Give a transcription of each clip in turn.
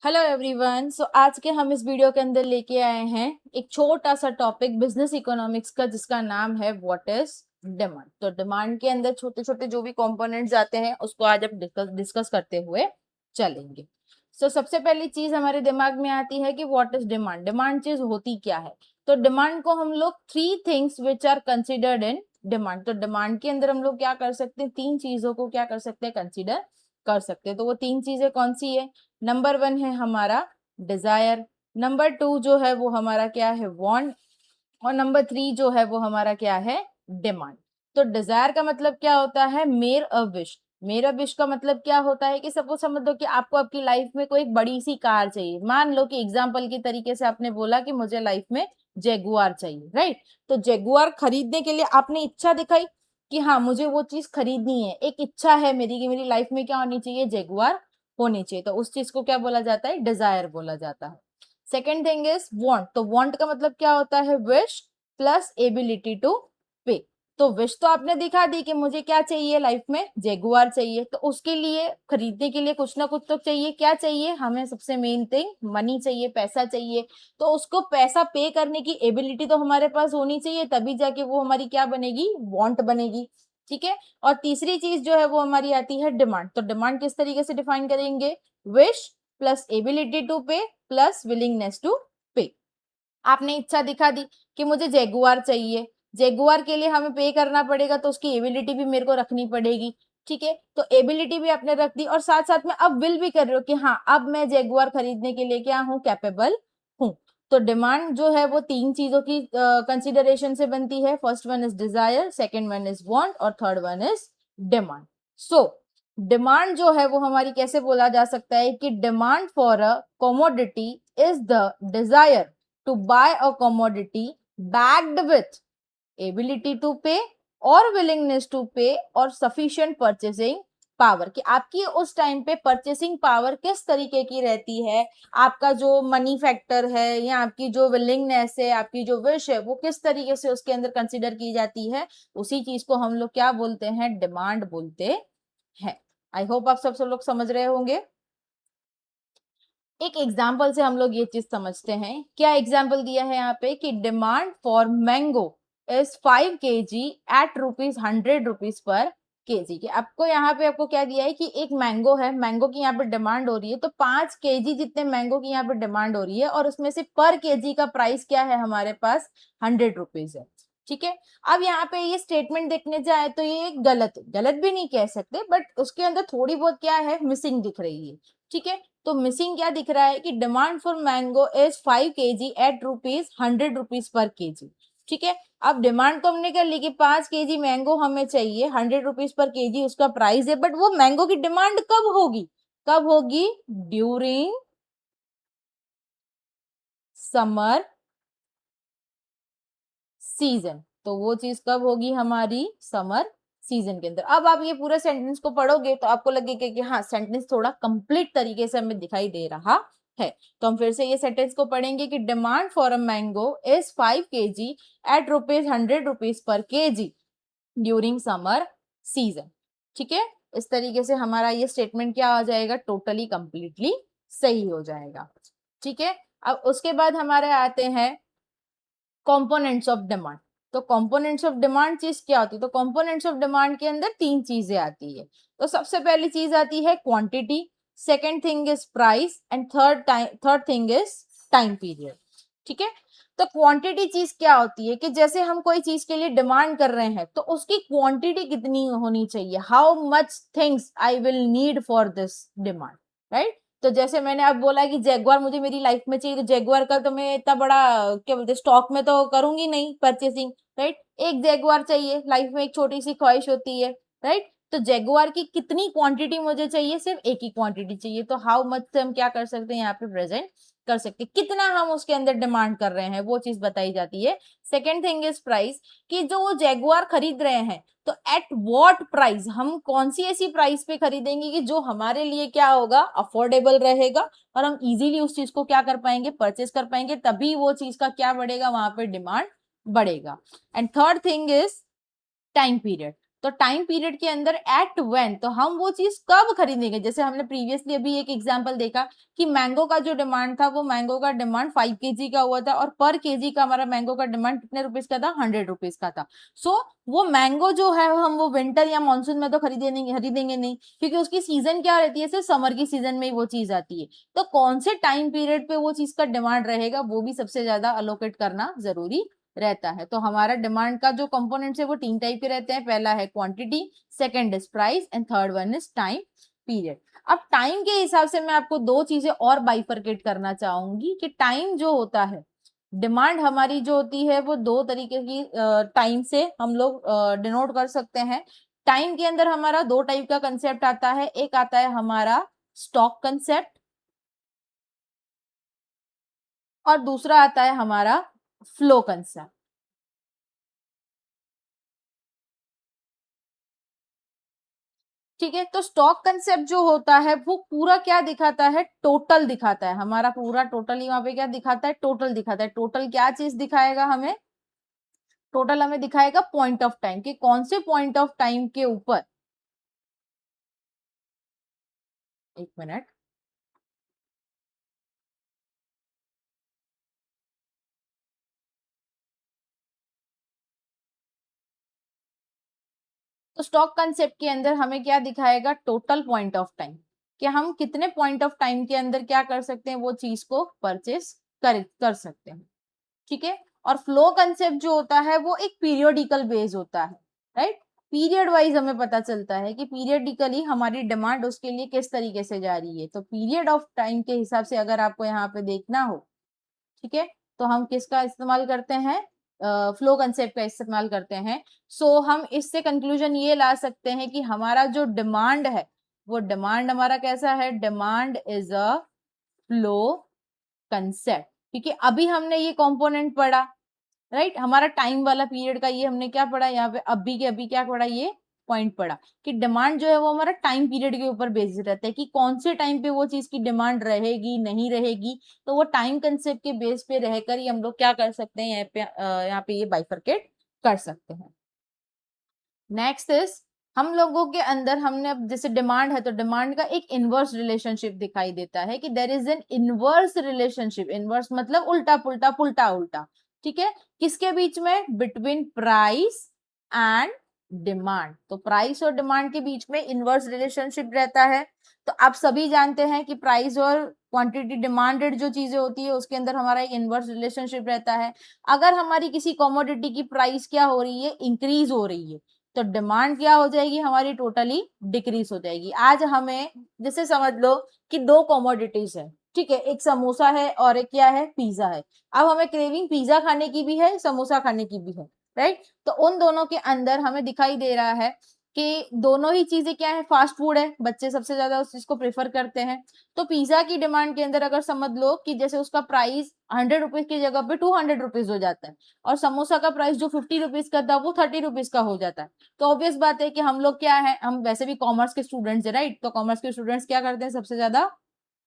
Hello everyone. सो आज के हम इस वीडियो के अंदर लेके आए हैं एक छोटा सा टॉपिक बिजनेस इकोनॉमिक्स का, जिसका नाम है व्हाट इज डिमांड। तो डिमांड के अंदर छोटे छोटे जो भी कंपोनेंट्स आते हैं उसको आज हम डिस्कस करते हुए चलेंगे। सो सबसे पहली चीज हमारे दिमाग में आती है कि व्हाट इज डिमांड। डिमांड चीज होती क्या है? तो डिमांड को हम लोग three things which are considered in demand. तो डिमांड के अंदर हम लोग क्या कर सकते हैं, तीन चीजों को क्या कर सकते हैं, कंसिडर कर सकते हैं। तो वो तीन चीजें कौन सी है? नंबर वन है हमारा डिजायर, नंबर टू जो है वो हमारा क्या है, वांट, और नंबर थ्री जो है वो हमारा क्या है, डिमांड। तो डिजायर का मतलब क्या होता है, मेर अ विश। मेरा विश का मतलब क्या होता है कि सबको समझ दो कि आपको आपकी लाइफ में कोई एक बड़ी सी कार चाहिए। मान लो कि एग्जाम्पल की तरीके से आपने बोला कि मुझे लाइफ में जेगुआर चाहिए, राइट? तो जेगुआर खरीदने के लिए आपने इच्छा दिखाई कि हाँ मुझे वो चीज खरीदनी है, एक इच्छा है मेरी कि मेरी लाइफ में क्या होनी चाहिए, जेगुआर होनी चाहिए। तो उस चीज को क्या बोला जाता है, डिजायर बोला जाता है। Second thing is want. तो वांट का मतलब क्या होता है, विश प्लस एबिलिटी टू पे। तो विश तो आपने दिखा दी कि मुझे क्या चाहिए, लाइफ में जेगुआर चाहिए, तो उसके लिए खरीदने के लिए कुछ ना कुछ तो चाहिए। क्या चाहिए हमें? सबसे मेन थिंग मनी चाहिए, पैसा चाहिए। तो उसको पैसा पे करने की एबिलिटी तो हमारे पास होनी चाहिए, तभी जाके वो हमारी क्या बनेगी, वांट बनेगी। ठीक है। और तीसरी चीज जो है वो हमारी आती है डिमांड। तो डिमांड किस तरीके से डिफाइन करेंगे, विश प्लस एबिलिटी टू पे प्लस विलिंगनेस टू पे। आपने इच्छा दिखा दी कि मुझे जेगुआर चाहिए, जेगुआर के लिए हमें पे करना पड़ेगा, तो उसकी एबिलिटी भी मेरे को रखनी पड़ेगी। ठीक है। तो एबिलिटी भी आपने रख दी और साथ साथ में अब विल भी कर रहे हो कि हाँ अब मैं जेगुआर खरीदने के लिए क्या हूँ, कैपेबल हूँ। तो डिमांड जो है वो तीन चीजों की कंसिडरेशन से बनती है। First one is desire, second one is want, और third one is demand. So demand जो है वो हमारी कैसे बोला जा सकता है कि demand for a commodity is the desire to buy a commodity backed with ability to pay or willingness to pay or sufficient purchasing power. कि आपकी उस टाइम पे परचेसिंग पावर किस तरीके की रहती है, आपका जो मनी फैक्टर है या आपकी जो विलिंगनेस है, आपकी जो विश है, वो किस तरीके से उसके अंदर कंसिडर की जाती है, उसी चीज को हम लोग क्या बोलते हैं, डिमांड बोलते हैं। आई होप आप सब लोग समझ रहे होंगे। एक एग्जाम्पल से हम लोग ये चीज समझते हैं। क्या एग्जाम्पल दिया है यहाँ पे कि demand for mango is 5 kg at ₹100 per KG. के आपको यहाँ पे आपको क्या दिया है कि एक मैंगो है, मैंगो की यहाँ पे डिमांड हो रही है, तो 5 kg जितने मैंगो की यहाँ पे डिमांड हो रही है, और उसमें से पर केजी का प्राइस क्या है हमारे पास, ₹100 है। ठीक है। अब यहाँ पे ये स्टेटमेंट देखने जाए तो ये गलत, गलत भी नहीं कह सकते, बट उसके अंदर थोड़ी बहुत क्या है, मिसिंग दिख रही है। ठीक है। तो मिसिंग क्या दिख रहा है कि demand for mango is 5 kg at ₹100 per KG. ठीक है। अब डिमांड तो हमने कर ली कि 5 kg मैंगो हमें चाहिए, ₹100 पर केजी उसका प्राइस है, बट वो मैंगो की डिमांड कब होगी, कब होगी, ड्यूरिंग समर सीजन। तो वो चीज कब होगी हमारी, समर सीजन के अंदर। अब आप ये पूरे सेंटेंस को पढ़ोगे तो आपको लगेगा कि हाँ सेंटेंस थोड़ा कंप्लीट तरीके से हमें दिखाई दे रहा है। तो हम फिर से ये सेंटेंस को पढ़ेंगे कि demand for a mango is 5 kg at ₹100 per KG during summer season. ठीक है। इस तरीके से हमारा ये स्टेटमेंट क्या हो जाएगा, टोटली कंप्लीटली सही हो जाएगा। ठीक है। अब उसके बाद हमारे आते हैं कंपोनेंट्स ऑफ डिमांड। तो कंपोनेंट्स ऑफ डिमांड चीज क्या होती है? तो कंपोनेंट्स ऑफ डिमांड के अंदर तीन चीजें आती है। तो सबसे पहली चीज आती है quantity, second thing is price, and third thing is time period. ठीक है। तो क्वांटिटी चीज क्या होती है कि जैसे हम कोई चीज के लिए डिमांड कर रहे हैं तो उसकी क्वांटिटी कितनी होनी चाहिए, how much things I will need for this demand, right? तो जैसे मैंने अब बोला कि जैगुआर मुझे मेरी लाइफ में चाहिए, तो जैगुआर का तो मैं इतना बड़ा क्या बोलते स्टॉक में तो करूंगी नहीं परचेसिंग, राइट? एक जैगुआर चाहिए, लाइफ में एक छोटी सी ख्वाहिश होती है, राइट? तो जैगुआर की कितनी क्वांटिटी मुझे चाहिए, सिर्फ एक ही क्वांटिटी चाहिए। तो हाउ मच से हम क्या कर सकते हैं यहाँ पे प्रेजेंट कर सकते हैं, कितना हम उसके अंदर डिमांड कर रहे हैं वो चीज बताई जाती है। सेकेंड थिंग इज प्राइस, कि जो वो जैगुआर खरीद रहे हैं तो एट व्हाट प्राइस, हम कौन सी ऐसी प्राइस पे खरीदेंगे कि जो हमारे लिए क्या होगा, अफोर्डेबल रहेगा, और हम इजीली उस चीज को क्या कर पाएंगे, परचेस कर पाएंगे, तभी वो चीज का क्या बढ़ेगा, वहां पे डिमांड बढ़ेगा। And third thing is time period. तो टाइम पीरियड के अंदर एट व्हेन, तो हम वो चीज कब खरीदेंगे। जैसे हमने प्रीवियसली अभी एक एग्जांपल देखा कि मैंगो का जो डिमांड था, वो मैंगो का डिमांड 5 केजी का हुआ था और पर केजी का हमारा मैंगो का डिमांड कितने रुपीज का था, 100 रुपीज का था। सो वो मैंगो जो है हम वो विंटर या मानसून में तो खरीदेंगे नहीं, क्योंकि उसकी सीजन क्या रहती है, सिर्फ समर की सीजन में ही वो चीज आती है। तो कौन से टाइम पीरियड पे वो चीज का डिमांड रहेगा, वो भी सबसे ज्यादा अलोकेट करना जरूरी रहता है। तो हमारा डिमांड का जो कंपोनेंट्स है वो 3 टाइप के रहते हैं। पहला है quantity, second is price and third one is time period. अब टाइम के हिसाब से मैं आपको दो चीजें और बाइफरकेट करना चाहूंगी कि टाइम जो होता है, डिमांड हमारी जो होती है वो दो तरीके की टाइम से हम लोग डिनोट कर सकते हैं। टाइम के अंदर हमारा दो टाइप का कंसेप्ट आता है, एक आता है हमारा स्टॉक कंसेप्ट और दूसरा आता है हमारा फ्लो कंसेप्ट। ठीक है, तो स्टॉक कंसेप्ट जो होता है वो पूरा क्या दिखाता है, टोटल दिखाता है। हमारा पूरा टोटल ही वहां पे क्या दिखाता है, टोटल दिखाता है। टोटल क्या चीज दिखाएगा हमें, टोटल हमें दिखाएगा पॉइंट ऑफ टाइम, कि कौन से पॉइंट ऑफ टाइम के ऊपर, एक मिनट, तो स्टॉक कंसेप्ट के अंदर हमें क्या दिखाएगा, टोटल पॉइंट ऑफ टाइम, कि हम कितने पॉइंट ऑफ टाइम के अंदर क्या कर सकते हैं, वो चीज को परचेस कर सकते हैं। ठीक है, और फ्लो कंसेप्ट जो होता है वो एक पीरियोडिकल बेस होता है, राइट। पीरियड वाइज हमें पता चलता है कि पीरियडिकली हमारी डिमांड उसके लिए किस तरीके से जा रही है। तो पीरियड ऑफ टाइम के हिसाब से अगर आपको यहाँ पे देखना हो, ठीक है, तो हम किसका इस्तेमाल करते हैं, फ्लो कंसेप्ट का इस्तेमाल करते हैं। सो हम इससे कंक्लूजन ये ला सकते हैं कि हमारा जो डिमांड है, वो डिमांड हमारा कैसा है, demand is a flow concept. क्योंकि अभी हमने ये कंपोनेंट पढ़ा, राइट, हमारा टाइम वाला पीरियड का ये हमने क्या पढ़ा यहाँ पे, अभी के अभी क्या पढ़ा, ये पॉइंट पढ़ा कि डिमांड जो है वो हमारा टाइम पीरियड के ऊपर बेस्ड रहता है, कि कौन से टाइम पे वो चीज की डिमांड रहेगी नहीं रहेगी। तो वो टाइम कंसेप्ट के बेस पे रहकर ही हम लोग क्या कर सकते हैं, यहाँ पे ये बाइफरकेट कर सकते हैं। नेक्स्ट इज, हम लोगों के अंदर हमने अब जैसे डिमांड है, तो डिमांड का एक इनवर्स रिलेशनशिप दिखाई देता है, कि there is an inverse relationship. Inverse मतलब उल्टा पुल्टा पुल्टा उल्टा, ठीक है, किसके बीच में, बिटवीन प्राइस एंड डिमांड। तो प्राइस और डिमांड के बीच में इनवर्स रिलेशनशिप रहता है। तो आप सभी जानते हैं कि प्राइस और क्वांटिटी डिमांडेड जो चीजें होती है उसके अंदर हमारा एक इनवर्स रिलेशनशिप रहता है। अगर हमारी किसी कॉमोडिटी की प्राइस क्या हो रही है, इंक्रीज हो रही है, तो डिमांड क्या हो जाएगी हमारी, टोटली डिक्रीज हो जाएगी। आज हमें जैसे समझ लो कि दो कॉमोडिटीज है, ठीक है, एक समोसा है और एक क्या है, पिज्जा है। अब हमें क्रेविंग पिज्जा खाने की भी है, समोसा खाने की भी है, राइट। तो उन दोनों के अंदर हमें दिखाई दे रहा है कि दोनों ही चीजें क्या है, फास्ट फूड है, बच्चे सबसे ज्यादा उस चीज को प्रेफर करते हैं। तो पिज्जा की डिमांड के अंदर अगर समझ लो कि जैसे उसका प्राइस 100 रुपीज की जगह पे 200 रुपीज हो जाता है, और समोसा का प्राइस जो 50 रुपीज का था वो 30 रुपीज का हो जाता है। तो ऑब्वियस बात है कि हम लोग क्या है, हम वैसे भी कॉमर्स के स्टूडेंट्स है, राइट। तो कॉमर्स के स्टूडेंट्स क्या करते हैं, सबसे ज्यादा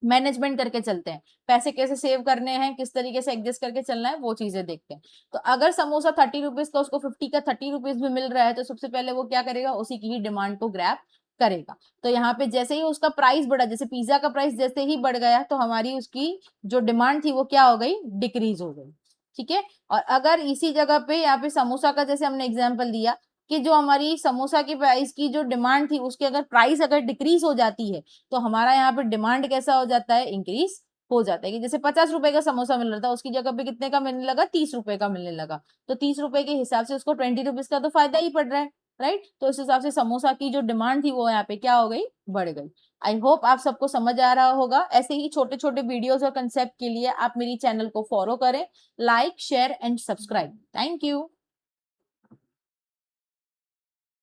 मैनेजमेंट करके चलते हैं, पैसे कैसे सेव करने हैं, किस तरीके से एडजस्ट करके चलना है, वो चीजें देखते हैं। तो अगर समोसा 30 रुपीज का उसको 50 का 30 रुपीज भी मिल रहा है, तो सबसे पहले वो क्या करेगा, उसी की ही डिमांड को ग्रैब करेगा। तो यहाँ पे जैसे ही उसका प्राइस बढ़ा, जैसे पिज्जा का प्राइस जैसे ही बढ़ गया, तो हमारी उसकी जो डिमांड थी वो क्या हो गई, डिक्रीज हो गई। ठीक है, और अगर इसी जगह पे यहाँ पे समोसा का जैसे हमने एग्जाम्पल दिया कि जो हमारी समोसा की प्राइस की जो डिमांड थी, उसकी अगर प्राइस अगर डिक्रीज हो जाती है, तो हमारा यहाँ पे डिमांड कैसा हो जाता है, इंक्रीज हो जाता है। कि जैसे 50 रुपए का समोसा मिल रहा था, उसकी जगह पे कितने का मिलने लगा, 30 रुपए का मिलने लगा। तो 30 रुपए के हिसाब से उसको 20 रुपीज का तो फायदा ही पड़ रहा है, राइट। तो इस हिसाब से समोसा की जो डिमांड थी वो यहाँ पे क्या हो गई, बढ़ गई। आई होप आप सबको समझ आ रहा होगा। ऐसे ही छोटे छोटे वीडियोस और कंसेप्ट के लिए आप मेरी चैनल को फॉलो करें, like share and subscribe. Thank you.